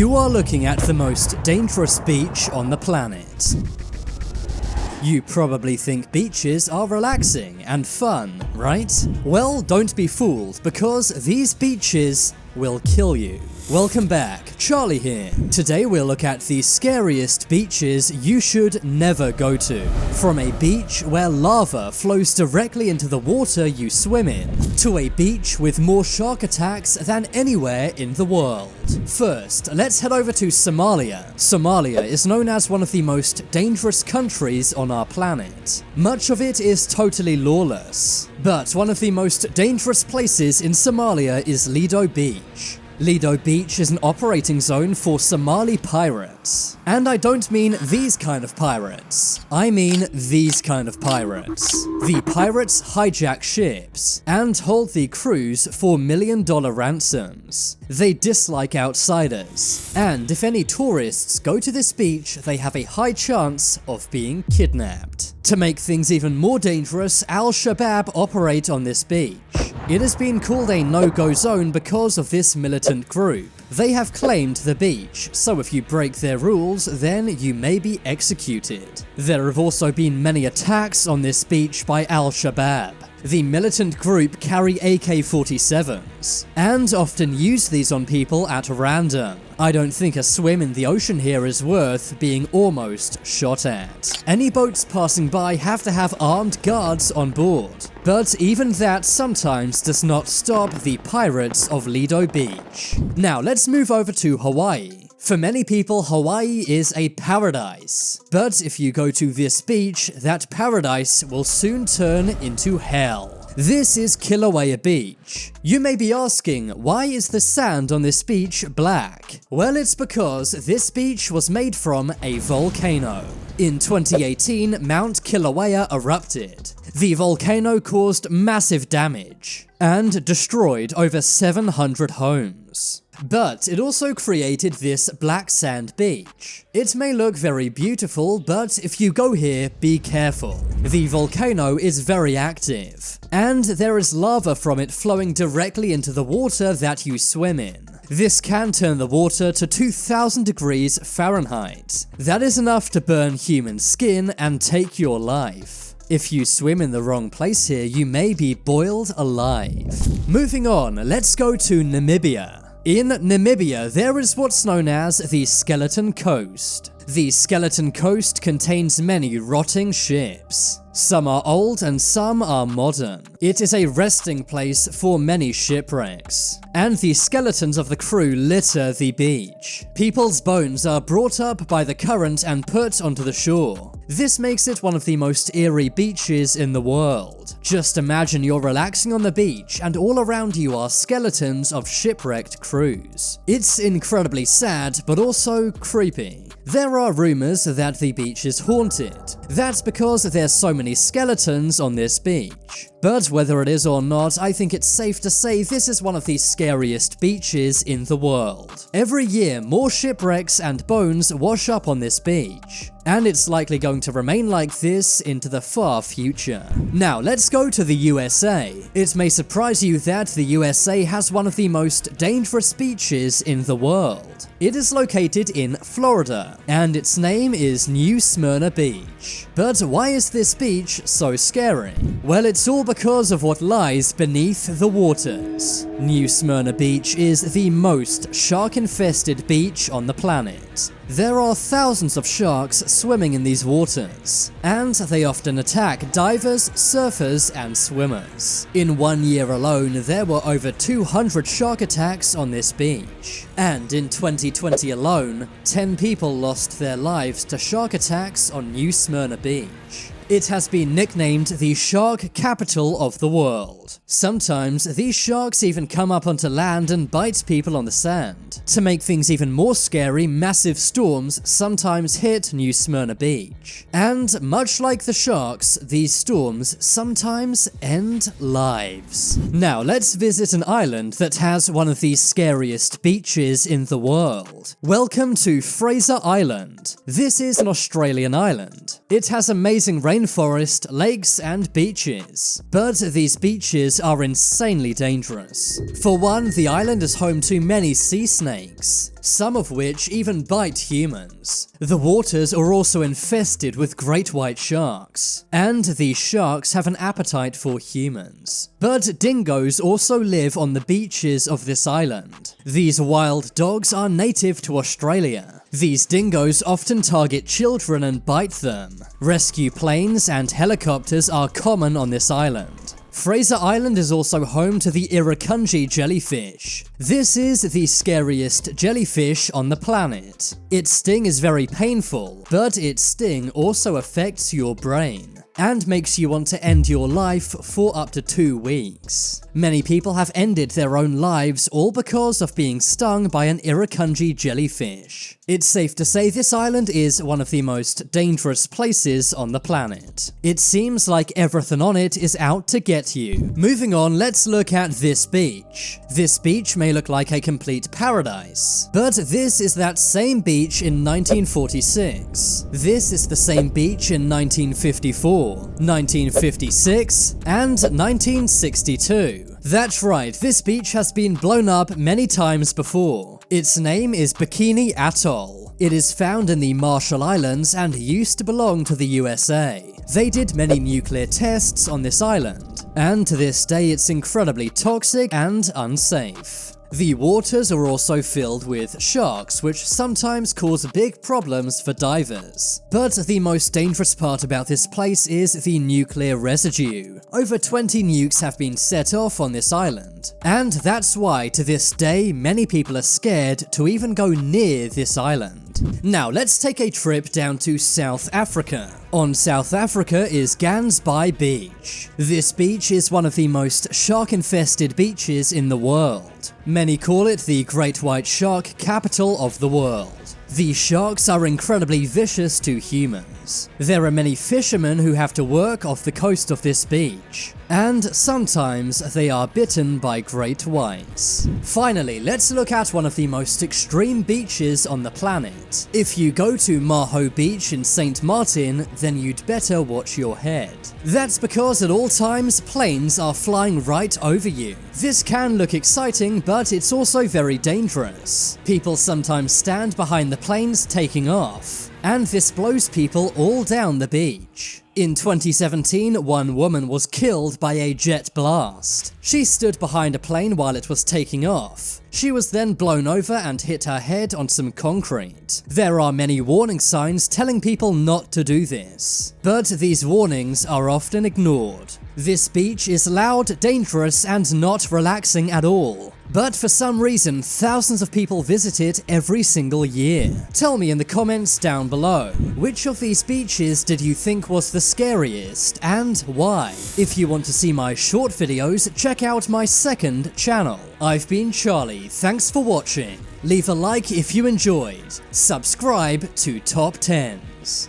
You are looking at the most dangerous beach on the planet. You probably think beaches are relaxing and fun, right? Well, don't be fooled, because these beaches will kill you. Welcome back, Charlie here. Today we'll look at the scariest beaches you should never go to. From a beach where lava flows directly into the water you swim in, to a beach with more shark attacks than anywhere in the world. First, let's head over to Somalia. Somalia is known as one of the most dangerous countries on our planet. Much of it is totally lawless, but one of the most dangerous places in Somalia is Lido Beach. Lido Beach is an operating zone for Somali pirates. And I don't mean these kind of pirates. I mean these kind of pirates. The pirates hijack ships and hold the crews for million-dollar ransoms. They dislike outsiders, and if any tourists go to this beach, they have a high chance of being kidnapped. To make things even more dangerous, Al-Shabaab operate on this beach. It has been called a no-go zone because of this militant group. They have claimed the beach, so if you break their rules, then you may be executed. There have also been many attacks on this beach by Al-Shabaab. The militant group carry AK-47s, and often use these on people at random. I don't think a swim in the ocean here is worth being almost shot at. Any boats passing by have to have armed guards on board, but even that sometimes does not stop the pirates of Lido Beach. Now let's move over to Hawaii. For many people, Hawaii is a paradise, but if you go to this beach, that paradise will soon turn into hell. This is Kilauea Beach. You may be asking, why is the sand on this beach black? Well, it's because this beach was made from a volcano. In 2018, Mount Kilauea erupted. The volcano caused massive damage and destroyed over 700 homes. But it also created this black sand beach. It may look very beautiful, but if you go here, be careful. The volcano is very active, and there is lava from it flowing directly into the water that you swim in. This can turn the water to 2000 degrees Fahrenheit. That is enough to burn human skin and take your life. If you swim in the wrong place here, you may be boiled alive. Moving on, let's go to Namibia. In Namibia, there is what's known as the Skeleton Coast. The Skeleton Coast contains many rotting ships. Some are old and some are modern. It is a resting place for many shipwrecks, and the skeletons of the crew litter the beach. People's bones are brought up by the current and put onto the shore. This makes it one of the most eerie beaches in the world. Just imagine you're relaxing on the beach and all around you are skeletons of shipwrecked crews. It's incredibly sad, but also creepy. There are rumors that the beach is haunted. That's because there's so many skeletons on this beach. But whether it is or not, I think it's safe to say this is one of the scariest beaches in the world. Every year, more shipwrecks and bones wash up on this beach, and it's likely going to remain like this into the far future. Now, let's go to the USA. It may surprise you that the USA has one of the most dangerous beaches in the world. It is located in Florida, and its name is New Smyrna Beach. But why is this beach so scary? Well, it's all because of what lies beneath the waters. New Smyrna Beach is the most shark-infested beach on the planet. There are thousands of sharks swimming in these waters, and they often attack divers, surfers, and swimmers. In 1 year alone, there were over 200 shark attacks on this beach. And in 2020 alone, 10 people lost their lives to shark attacks on New Smyrna Beach. It has been nicknamed the shark capital of the world. Sometimes, these sharks even come up onto land and bite people on the sand. To make things even more scary, massive storms sometimes hit New Smyrna Beach. And much like the sharks, these storms sometimes end lives. Now, let's visit an island that has one of the scariest beaches in the world. Welcome to Fraser Island. This is an Australian island. It has amazing rainforest, lakes, and beaches. But these beaches are insanely dangerous. For one, the island is home to many sea snakes, some of which even bite humans. The waters are also infested with great white sharks, and these sharks have an appetite for humans. But dingoes also live on the beaches of this island. These wild dogs are native to Australia. These dingoes often target children and bite them. Rescue planes and helicopters are common on this island. Fraser Island is also home to the irukandji jellyfish. This is the scariest jellyfish on the planet. Its sting is very painful, but its sting also affects your brain and makes you want to end your life for up to 2 weeks. Many people have ended their own lives all because of being stung by an irukandji jellyfish. It's safe to say this island is one of the most dangerous places on the planet. It seems like everything on it is out to get you. Moving on, let's look at this beach. This beach may look like a complete paradise, but this is that same beach in 1946. This is the same beach in 1954, 1956, and 1962. That's right, this beach has been blown up many times before. Its name is Bikini Atoll. It is found in the Marshall Islands and used to belong to the USA. They did many nuclear tests on this island, and to this day it's incredibly toxic and unsafe. The waters are also filled with sharks, which sometimes cause big problems for divers. But the most dangerous part about this place is the nuclear residue. Over 20 nukes have been set off on this island, and that's why to this day many people are scared to even go near this island. Now let's take a trip down to South Africa. On South Africa is Gansby Beach. This beach is one of the most shark-infested beaches in the world. Many call it the Great White Shark capital of the world. These sharks are incredibly vicious to humans. There are many fishermen who have to work off the coast of this beach, and sometimes they are bitten by great whites. Finally, let's look at one of the most extreme beaches on the planet. If you go to Maho Beach in St. Martin, then you'd better watch your head. That's because at all times planes are flying right over you. This can look exciting, but it's also very dangerous. People sometimes stand behind the planes taking off, and this blows people all down the beach. In 2017, one woman was killed by a jet blast. She stood behind a plane while it was taking off. She was then blown over and hit her head on some concrete. There are many warning signs telling people not to do this, but these warnings are often ignored. This beach is loud, dangerous, and not relaxing at all. But for some reason, thousands of people visit it every single year. Tell me in the comments down below, which of these beaches did you think was the scariest and why? If you want to see my short videos, check out my second channel. I've been Charlie, thanks for watching. Leave a like if you enjoyed. Subscribe to Top 10s.